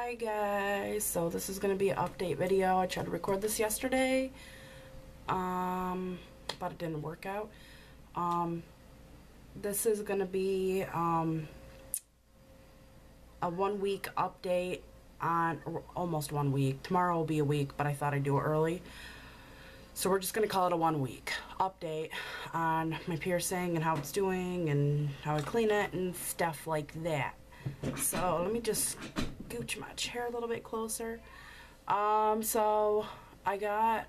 Hi guys, so this is going to be an update video. I tried to record this yesterday, but it didn't work out. This is going to be a 1 week update on, or almost 1 week. Tomorrow will be a week, but I thought I'd do it early. So we're just going to call it a 1 week update on my piercing and how it's doing and how I clean it and stuff like that. So let me just gooch my chair a little bit closer. So I got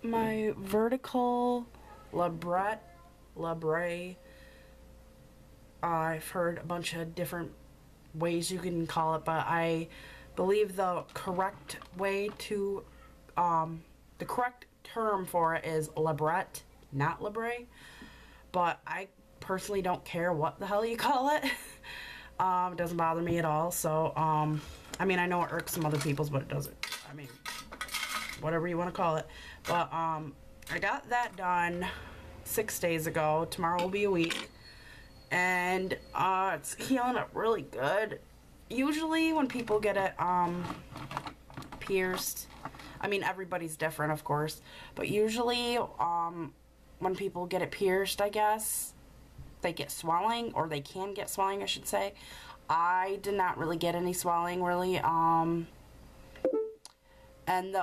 my vertical labret. I've heard a bunch of different ways you can call it, but I believe the correct way to, the correct term for it is labret, not labre. But I personally don't care what the hell you call it. It doesn't bother me at all. So, I mean, I know it irks some other people's, but it doesn't. I mean, whatever you want to call it. But, I got that done 6 days ago. Tomorrow will be a week. And, it's healing up really good. Usually when people get it, pierced, I mean, everybody's different, of course. But usually, when people get it pierced, I guess, they get swelling, or they can get swelling, I should say. I did not really get any swelling, really. And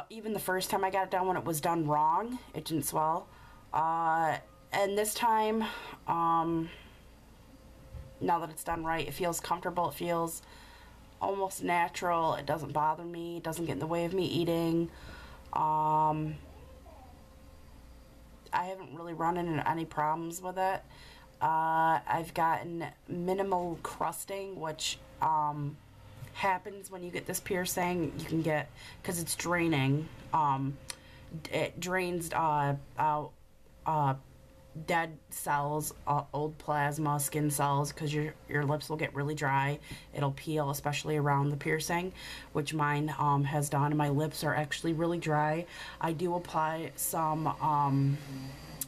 even the first time I got it done, when it was done wrong, it didn't swell. And this time, now that it's done right, it feels comfortable. It feels almost natural. It doesn't bother me. It doesn't get in the way of me eating. I haven't really run into any problems with it. I've gotten minimal crusting, which happens when you get this piercing. You can get, because it's draining, it drains out dead cells, old plasma, skin cells, because your lips will get really dry. It'll peel, especially around the piercing, which mine has done. My lips are actually really dry. I do apply some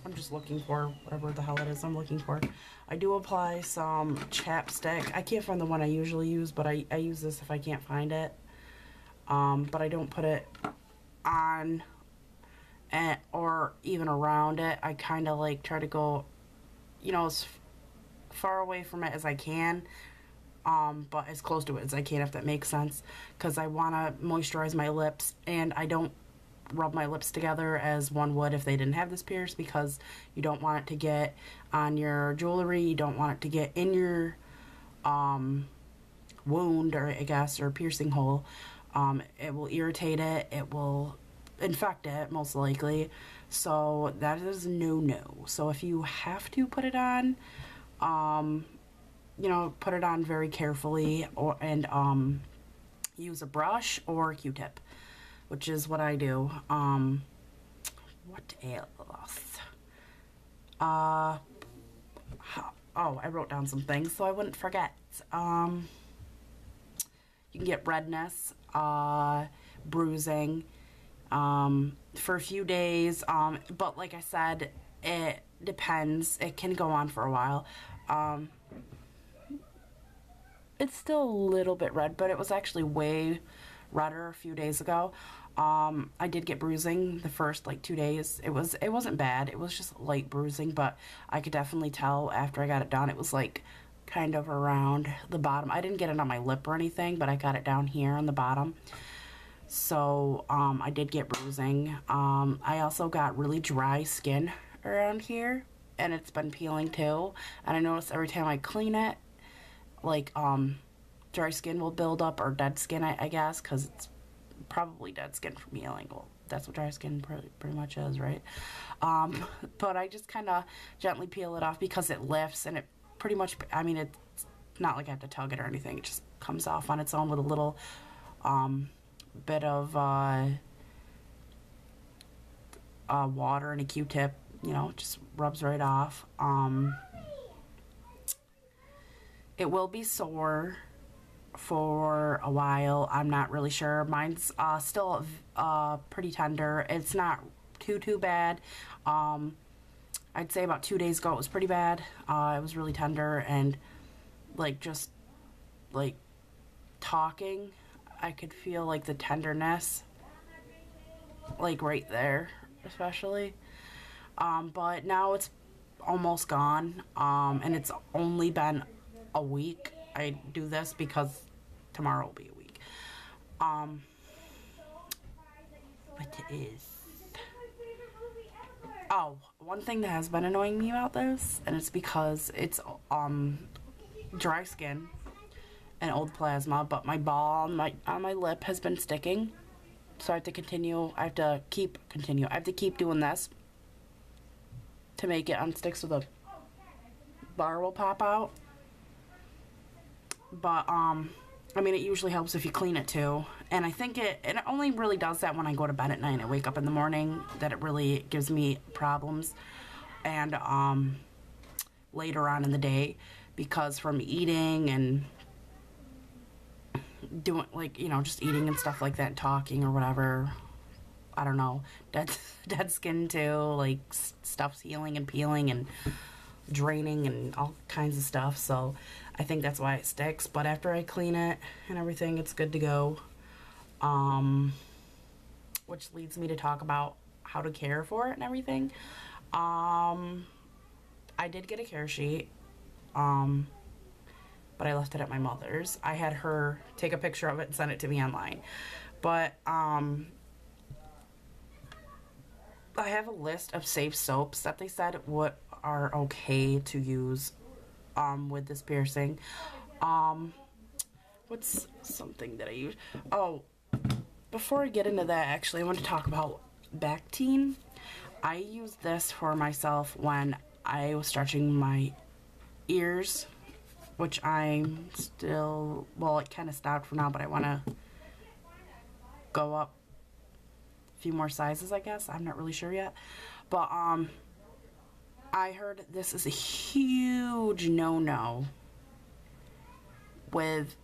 I'm just looking for whatever the hell it is I'm looking for. I do apply some chapstick. I can't find the one I usually use, but I use this if I can't find it. But I don't put it on or even around it. I kind of like try to go, you know, as far away from it as I can, but as close to it as I can, if that makes sense, because I want to moisturize my lips, and I don't rub my lips together as one would if they didn't have this pierce, because you don't want it to get on your jewelry. You don't want it to get in your wound, or I guess, or piercing hole. It will irritate it. It will infect it, most likely. So that is no. So if you have to put it on, you know, put it on very carefully, and use a brush or a Q-tip, which is what I do. What else? Oh, I wrote down some things so I wouldn't forget. You can get redness, bruising, for a few days, but like I said, it depends. It can go on for a while. It's still a little bit red, but it was actually way redder a few days ago. I did get bruising the first like 2 days. It wasn't bad. It was just light bruising, but I could definitely tell after I got it done, it was like kind of around the bottom. I didn't get it on my lip or anything, but I got it down here on the bottom. So I did get bruising. I also got really dry skin around here, and it's been peeling too. And I notice every time I clean it, like dry skin will build up, or dead skin, I guess, because it's probably dead skin from healing. Well, that's what dry skin pretty much is, right? But I just kind of gently peel it off, because it lifts, and it pretty much, I mean, it's not like I have to tug it or anything. It just comes off on its own with a little bit of water and a Q-tip. You know, just rubs right off. It will be sore for a while. I'm not really sure. Mine's still pretty tender. It's not too bad. I'd say about 2 days ago it was pretty bad. It was really tender, and like just like talking, I could feel like the tenderness, like right there, especially. But now it's almost gone, and it's only been a week. I do this because tomorrow will be a week. What is? Oh, one thing that has been annoying me about this, and it's because it's dry skin and old plasma, but my ball on my lip has been sticking, so I have to continue. I have to keep doing this to make it unstick so the bar will pop out. But I mean, it usually helps if you clean it too. And I think it only really does that when I go to bed at night and I wake up in the morning, that it really gives me problems. And later on in the day, because from eating and doing, like, you know, just eating and stuff like that and talking or whatever, I don't know, dead skin too, like stuff's healing and peeling and draining and all kinds of stuff. So I think that's why it sticks. But after I clean it and everything, it's good to go. Which leads me to talk about how to care for it and everything. I did get a care sheet, but I left it at my mother's. I had her take a picture of it and send it to me online. But I have a list of safe soaps that they said what are okay to use with this piercing. What's something that I use? Oh, before I get into that, actually, I want to talk about Bactine. I used this for myself when I was stretching my ears, which I'm still, well, it kind of stopped for now, but I want to go up a few more sizes, I guess. I'm not really sure yet. But I heard this is a huge no-no with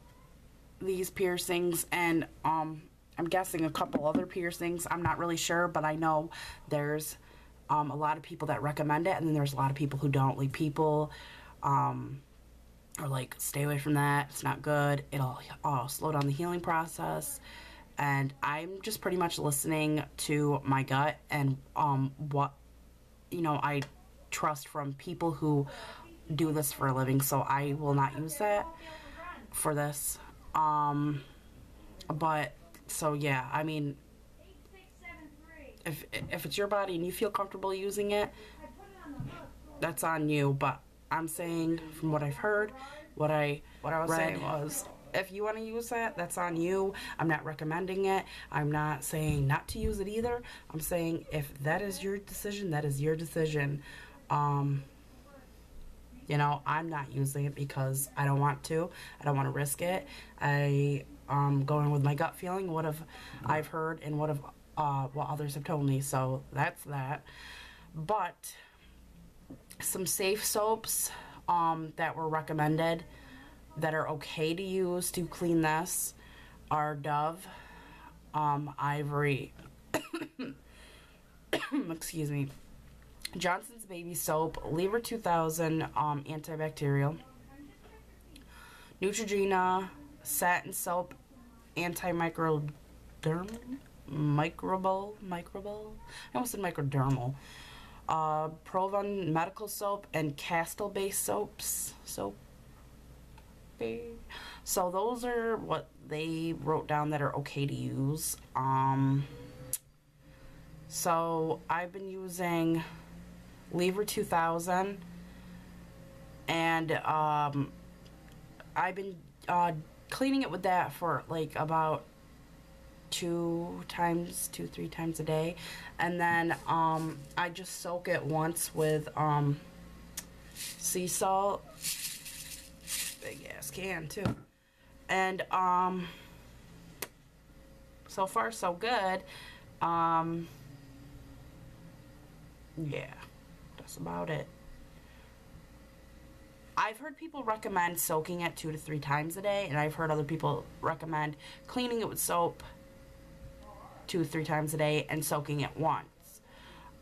these piercings, and I'm guessing a couple other piercings. I'm not really sure, but I know there's a lot of people that recommend it, and then there's a lot of people who don't. Like, people are like, stay away from that, it's not good, it'll slow down the healing process. And I'm just pretty much listening to my gut and what, you know, I trust from people who do this for a living. So I will not use that for this. But so yeah, I mean, if it's your body and you feel comfortable using it, that's on you. But I'm saying, from what I've heard, what I was saying was, if you want to use that, that's on you. I'm not recommending it. I'm not saying not to use it either. I'm saying if that is your decision, that is your decision. You know, I'm not using it because I don't want to. I don't want to risk it. Going with my gut feeling, what I've heard and what others have told me. So that's that. But some safe soaps that were recommended that are okay to use to clean this are Dove, Ivory, excuse me, Johnson's Baby Soap, Lever 2000 antibacterial, Neutrogena Satin Soap antimicrobial, microbial, I almost said microdermal, Provon Medical Soap, and Castle-based soaps. So those are what they wrote down that are okay to use. So I've been using Lever 2000, and I've been cleaning it with that for like about 2-3 times a day, and then I just soak it once with sea salt. Big ass can too. And so far so good. Yeah, that's about it. I've heard people recommend soaking it 2 to 3 times a day, and I've heard other people recommend cleaning it with soap 2 to 3 times a day and soaking it once.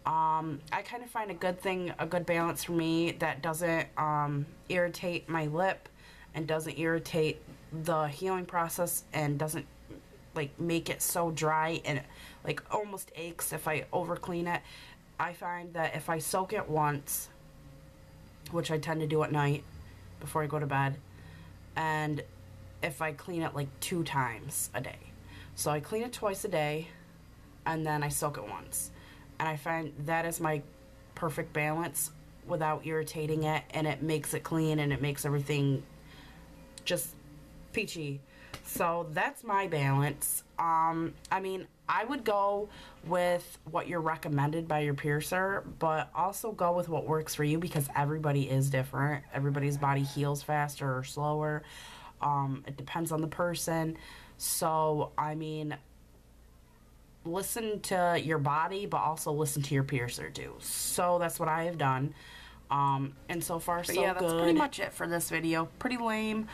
I kind of find a good balance for me that doesn't irritate my lip and doesn't irritate the healing process and doesn't like make it so dry and it, like almost aches if I over clean it. I find that if I soak it once, which I tend to do at night before I go to bed, and if I clean it like 2 times a day. So I clean it twice a day and then I soak it once. And I find that is my perfect balance without irritating it, and it makes it clean and it makes everything just peachy. So that's my balance. I mean, I would go with what you're recommended by your piercer, but also go with what works for you because everybody is different. Everybody's body heals faster or slower. It depends on the person. So, I mean, listen to your body, but also listen to your piercer too. So that's what I have done. And so far, so yeah, that's pretty much it for this video. Pretty lame.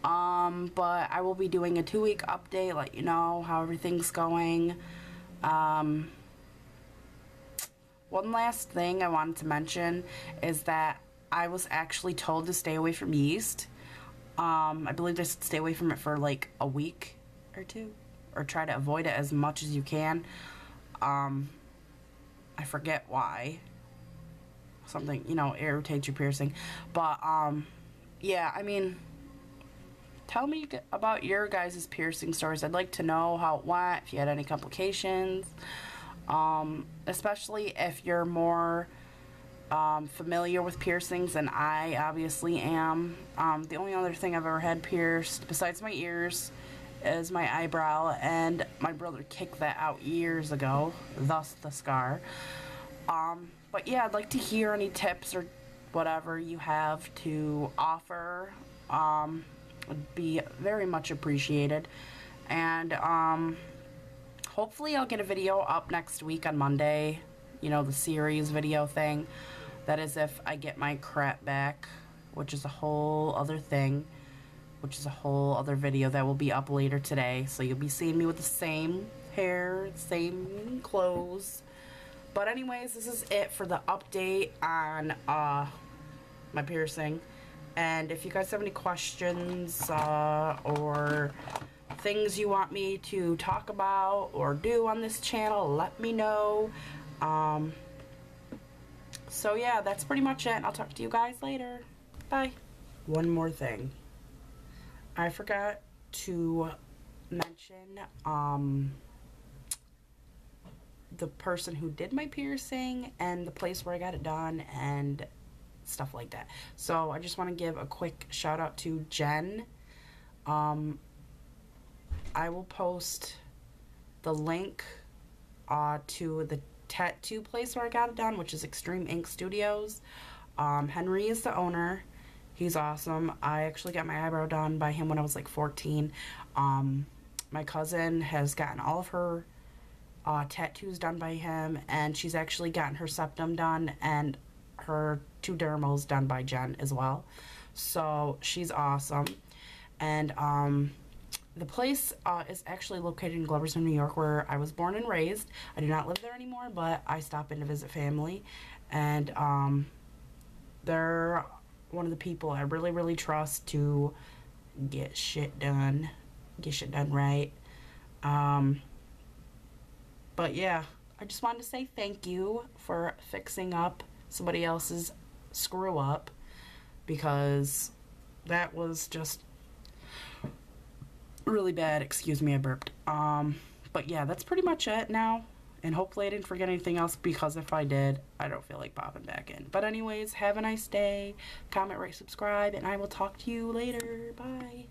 But I will be doing a 2-week update, let you know how everything's going. One last thing I wanted to mention is that I was actually told to stay away from yeast. I believe they should stay away from it for like a week or 2, or try to avoid it as much as you can. I forget why. Something, you know, irritates your piercing. But, yeah, I mean, tell me about your guys' piercing stories. I'd like to know how it went, if you had any complications. Especially if you're more familiar with piercings than I obviously am. The only other thing I've ever had pierced, besides my ears, is my eyebrow, and my brother kicked that out years ago, thus the scar. But yeah, I'd like to hear any tips or whatever you have to offer. Would be very much appreciated. And hopefully I'll get a video up next week on Monday, you know, the series video thing. That is if I get my crap back, which is a whole other thing, which is a whole other video that will be up later today. So you'll be seeing me with the same hair, same clothes. But anyways, this is it for the update on my piercing. And if you guys have any questions or things you want me to talk about or do on this channel, let me know. So yeah, that's pretty much it. I'll talk to you guys later. Bye. One more thing. I forgot to mention the person who did my piercing and the place where I got it done and stuff like that. So I just want to give a quick shout out to Jen. I will post the link to the tattoo place where I got it done, which is Extreme Ink Studios. Henry is the owner. He's awesome. I actually got my eyebrow done by him when I was like 14. My cousin has gotten all of her tattoos done by him, and she's actually gotten her septum done and her 2 dermals done by Jen as well. So she's awesome. And the place is actually located in Gloversville, New York, where I was born and raised. I do not live there anymore, but I stop in to visit family. And they're one of the people I really, really trust to get shit done right. But yeah, I just wanted to say thank you for fixing up somebody else's screw up, because that was just really bad. Excuse me, I burped. But yeah, that's pretty much it now. And hopefully I didn't forget anything else, because if I did, I don't feel like popping back in. But anyways, have a nice day. Comment, rate, subscribe, and I will talk to you later. Bye.